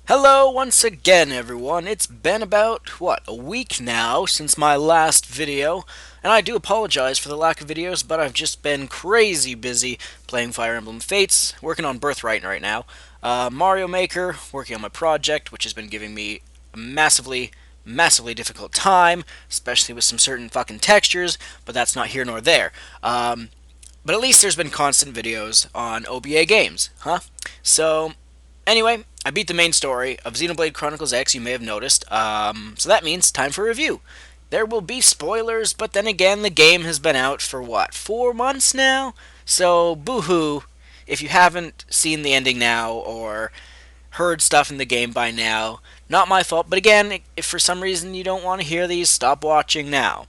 Hello once again, everyone. It's been about, a week now since my last video, and I do apologize for the lack of videos, but I've just been crazy busy playing Fire Emblem Fates, working on Birthright right now, Mario Maker, working on my project, which has been giving me a massively difficult time, especially with some certain fucking textures, but that's not here nor there. But at least there's been constant videos on OBA games, huh? So, anyway, I beat the main story of Xenoblade Chronicles X, you may have noticed. So that means time for review. There will be spoilers, but then again, the game has been out for 4 months now? So, boo-hoo, if you haven't seen the ending now or heard stuff in the game by now. Not my fault, but again, if for some reason you don't want to hear these, stop watching now.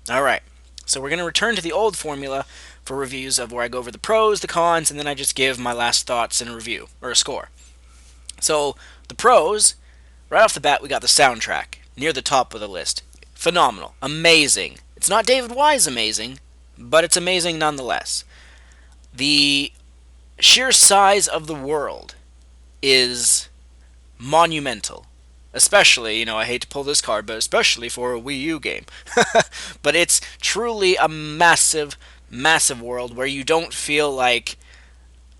Alright, so we're going to return to the old formula for reviews of where I go over the pros, the cons, and then I just give my last thoughts in a review, or a score. So, the pros, right off the bat, we got the soundtrack, near the top of the list. Phenomenal. Amazing. It's not David Wise amazing, but it's amazing nonetheless. The sheer size of the world is monumental. Especially, I hate to pull this card, but especially for a Wii U game. But it's truly a massive world where you don't feel like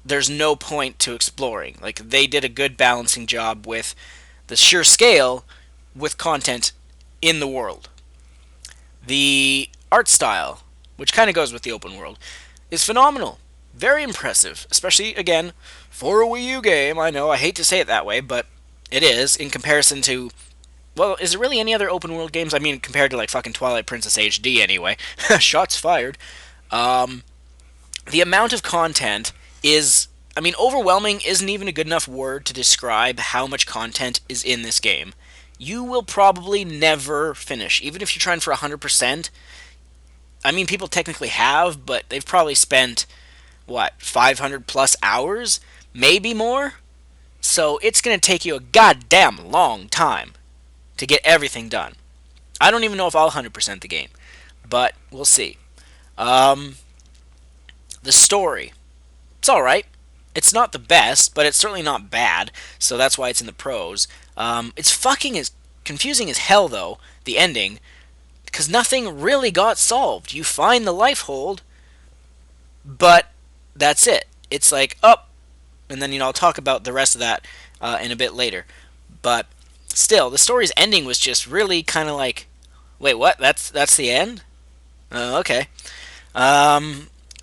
there's no point to exploring. Like, they did a good balancing job with the sheer scale with content in the world. The art style, which kind of goes with the open world, is phenomenal. Very impressive, especially, again, for a Wii U game. I know, I hate to say it that way, but it is, in comparison to, well, is there really any other open world games? I mean, compared to, like, fucking Twilight Princess HD, anyway. Shots fired. The amount of content is, overwhelming isn't even a good enough word to describe how much content is in this game. You will probably never finish, even if you're trying for 100%. People technically have, but they've probably spent, 500 plus hours? Maybe more? So it's going to take you a goddamn long time to get everything done. I don't even know if I'll 100% the game, but we'll see. The story. It's alright. It's not the best, but it's certainly not bad, so that's why it's in the pros. It's fucking as confusing as hell, though, the ending, because nothing really got solved. You find the life hold, but that's it. It's like, up, and then, I'll talk about the rest of that in a bit later. But still, the story's ending was just really kind of like, wait, what? That's the end? Okay.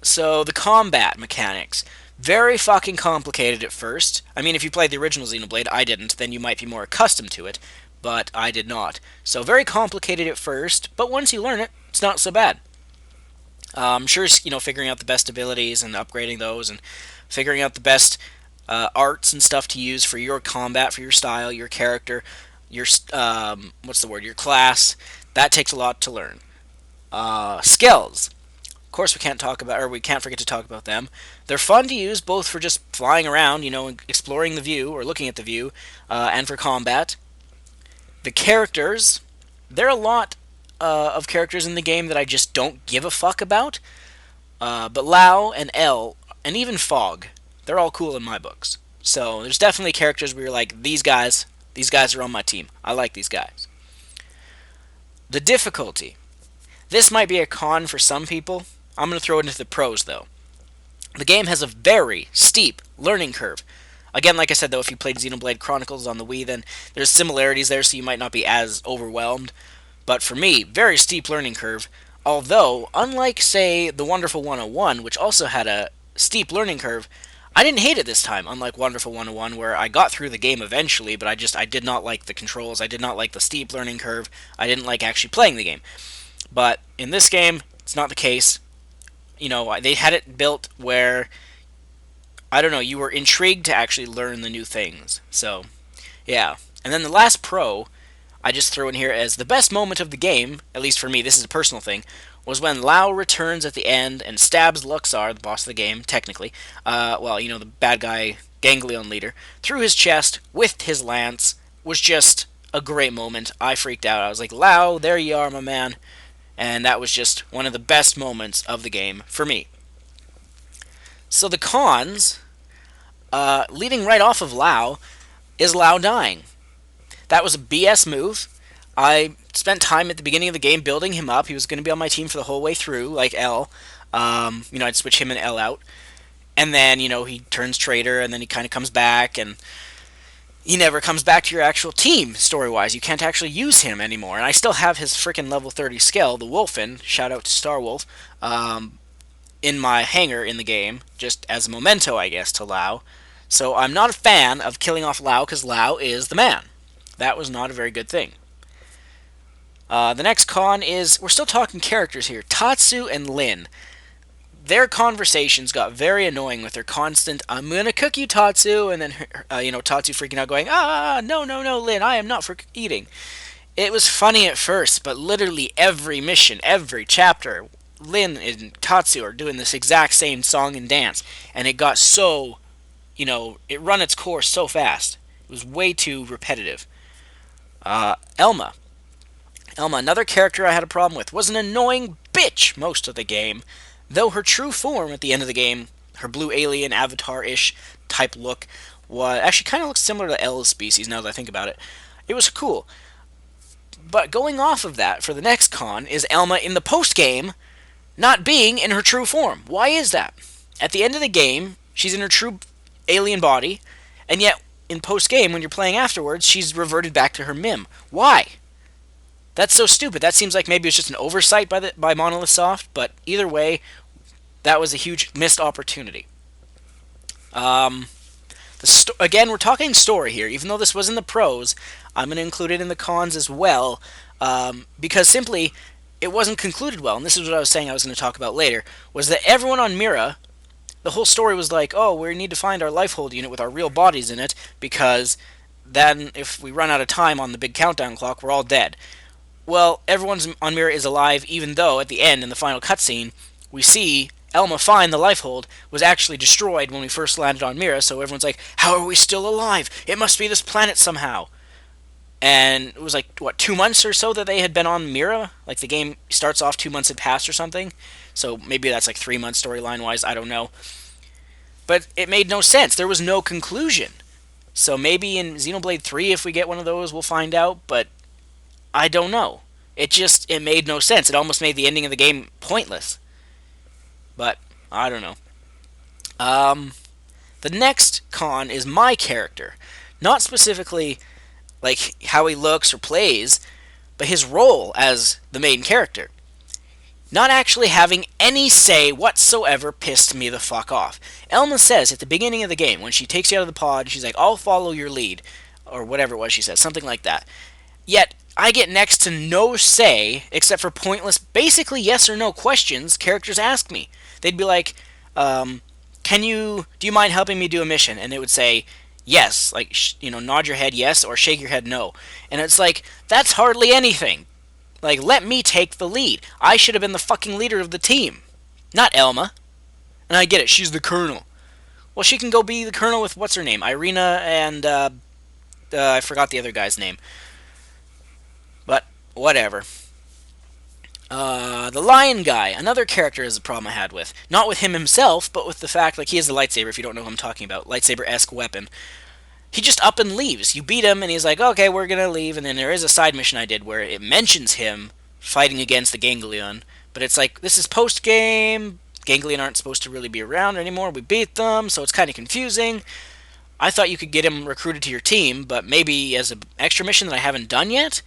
So the combat mechanics. Very fucking complicated at first. If you played the original Xenoblade, I didn't, then you might be more accustomed to it, but I did not. So very complicated at first, but once you learn it, it's not so bad. I'm sure, figuring out the best abilities and upgrading those and figuring out the best arts and stuff to use for your combat, for your style, your character, your, your class, that takes a lot to learn. Skills. Of course, we can't forget to talk about them. They're fun to use both for just flying around, exploring the view or looking at the view, and for combat. The characters, there are a lot of characters in the game that I just don't give a fuck about. But Lao and L, and even Fog, they're all cool in my books. So there's definitely characters where you're like, these guys are on my team. I like these guys. The difficulty. This might be a con for some people. I'm going to throw it into the pros, though. The game has a very steep learning curve. Again, like I said, though, if you played Xenoblade Chronicles on the Wii, then there's similarities there, so you might not be as overwhelmed. But for me, very steep learning curve. Although, unlike, say, the Wonderful 101, which also had a steep learning curve, I didn't hate it this time, unlike Wonderful 101, where I got through the game eventually, but I did not like the controls, I did not like the steep learning curve, I didn't like actually playing the game. But in this game, it's not the case. They had it built where, I don't know, you were intrigued to actually learn the new things. So, yeah. And then the last pro, I just throw in here as the best moment of the game, at least for me, this is a personal thing, was when Lao returns at the end and stabs Luxar, the boss of the game, technically, the bad guy, Ganglion leader, through his chest with his lance, was just a great moment. I freaked out. I was like, Lao, there you are, my man. And that was just one of the best moments of the game for me. So the cons, leading right off of Lao, is Lao dying. That was a BS move. I spent time at the beginning of the game building him up. He was going to be on my team for the whole way through, like L. I'd switch him and L out. And then, he turns traitor, and then he kind of comes back, and he never comes back to your actual team, story-wise. You can't actually use him anymore. And I still have his freaking level 30 skill, the Wolfen, shout out to Starwolf, in my hangar in the game, just as a memento, I guess, to Lao. So I'm not a fan of killing off Lao, because Lao is the man. That was not a very good thing. The next con is, we're still talking characters here, Tatsu and Lin. Their conversations got very annoying with their constant, I'm gonna cook you, Tatsu, and then, Tatsu freaking out going, no, no, no, Lin, I am not for eating. It was funny at first, but literally every mission, every chapter, Lin and Tatsu are doing this exact same song and dance, and it got so, it run its course so fast. It was way too repetitive. Elma. Elma, another character I had a problem with, was an annoying bitch most of the game, though her true form at the end of the game, her blue alien avatar-ish type look, was actually kind of looks similar to L's species now that I think about it. It was cool. But going off of that, for the next con, is Elma in the post-game not being in her true form. Why is that? At the end of the game, she's in her true alien body, and yet in post-game, when you're playing afterwards, she's reverted back to her Mim. Why? That's so stupid. That seems like maybe it's just an oversight by Monolith Soft, but either way, that was a huge missed opportunity. Again, we're talking story here. Even though this was in the pros, I'm going to include it in the cons as well, because simply, it wasn't concluded well, and this is what I was saying I was going to talk about later, was that everyone on Mira, the whole story was like, oh, we need to find our lifehold unit with our real bodies in it, because then if we run out of time on the big countdown clock, we're all dead. Well, everyone on Mira is alive, even though at the end, in the final cutscene, we see Elma find the lifehold was actually destroyed when we first landed on Mira, so everyone's like, how are we still alive? It must be this planet somehow. And it was like, 2 months or so that they had been on Mira? Like, the game starts off 2 months had passed or something. So maybe that's like 3 months storyline-wise, I don't know. But it made no sense. There was no conclusion. So maybe in Xenoblade 3, if we get one of those, we'll find out, but I don't know. It made no sense. It almost made the ending of the game pointless. But, I don't know. The next con is my character. Not specifically, like, how he looks or plays, but his role as the main character. Not actually having any say whatsoever pissed me the fuck off. Elma says at the beginning of the game, when she takes you out of the pod, she's like, I'll follow your lead. Or whatever it was she said, something like that. Yet, I get next to no say, except for pointless, basically yes or no questions characters ask me. They'd be like, do you mind helping me do a mission? And it would say, yes, like, nod your head yes, or shake your head no. And it's like, that's hardly anything. Like, let me take the lead. I should have been the fucking leader of the team, not Elma. And I get it, she's the colonel. Well, she can go be the colonel with, what's her name? Irina and, I forgot the other guy's name. But, whatever. The lion guy, another character is a problem I had with. Not with him himself, but with the fact, like, he has a lightsaber, if you don't know who I'm talking about. Lightsaber-esque weapon. He just up and leaves. You beat him, and he's like, okay, we're gonna leave, and then there is a side mission I did where it mentions him fighting against the Ganglion, but it's like, this is post-game, Ganglion aren't supposed to really be around anymore, we beat them, so it's kind of confusing. I thought you could get him recruited to your team, but maybe as an extra mission that I haven't done yet,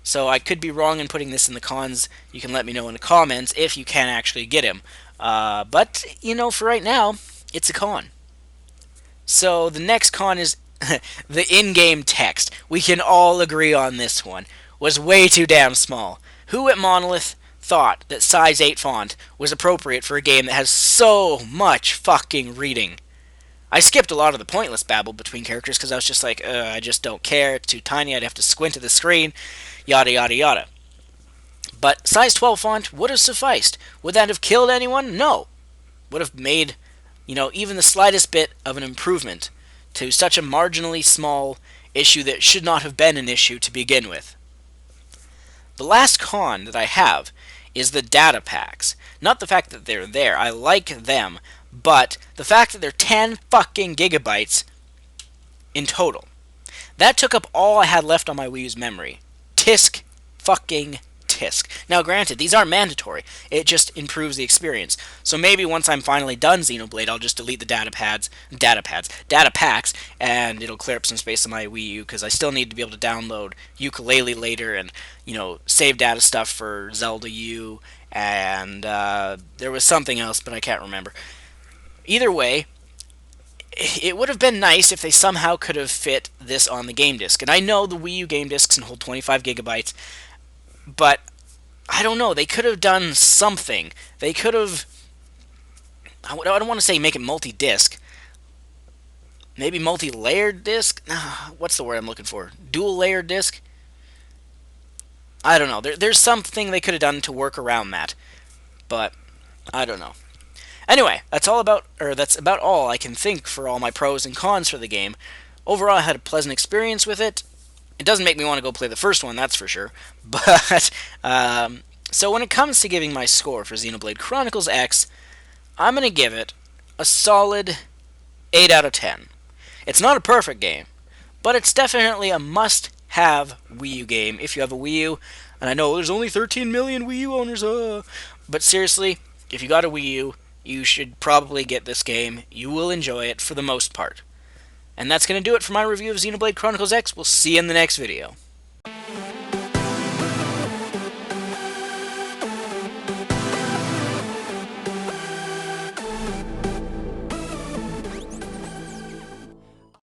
so I could be wrong in putting this in the cons. You can let me know in the comments if you can actually get him. But, for right now, it's a con. So the next con is the in-game text. We can all agree on this one. Was way too damn small. Who at Monolith thought that size 8 font was appropriate for a game that has so much fucking reading? I skipped a lot of the pointless babble between characters because I was just like, I just don't care. It's too tiny. I'd have to squint at the screen. Yada, yada, yada. But size 12 font would have sufficed. Would that have killed anyone? No. Would have made, even the slightest bit of an improvement to such a marginally small issue that should not have been an issue to begin with. The last con that I have is the data packs. Not the fact that they're there, I like them, but the fact that they're 10 fucking gigabytes in total. That took up all I had left on my Wii U's memory. Tisk fucking tisk. Now, granted, these aren't mandatory. It just improves the experience. So maybe once I'm finally done Xenoblade, I'll just delete the data packs, and it'll clear up some space on my Wii U, because I still need to be able to download Ukulele later, and save data stuff for Zelda U, and there was something else, but I can't remember. Either way, it would have been nice if they somehow could have fit this on the game disc. And I know the Wii U game discs can hold 25 gigabytes, but I don't know. They could have done something. They could have. I don't want to say make it multi-disc. Maybe multi-layered disc? What's the word I'm looking for? Dual-layered disc? I don't know. There's something they could have done to work around that. But I don't know. Anyway, that's about all I can think for all my pros and cons for the game. Overall, I had a pleasant experience with it. It doesn't make me want to go play the first one, that's for sure. But so when it comes to giving my score for Xenoblade Chronicles X, I'm going to give it a solid 8 out of 10. It's not a perfect game, but it's definitely a must-have Wii U game if you have a Wii U. And I know there's only 13 million Wii U owners, but seriously, if you got a Wii U, you should probably get this game. You will enjoy it for the most part. And that's going to do it for my review of Xenoblade Chronicles X. We'll see you in the next video.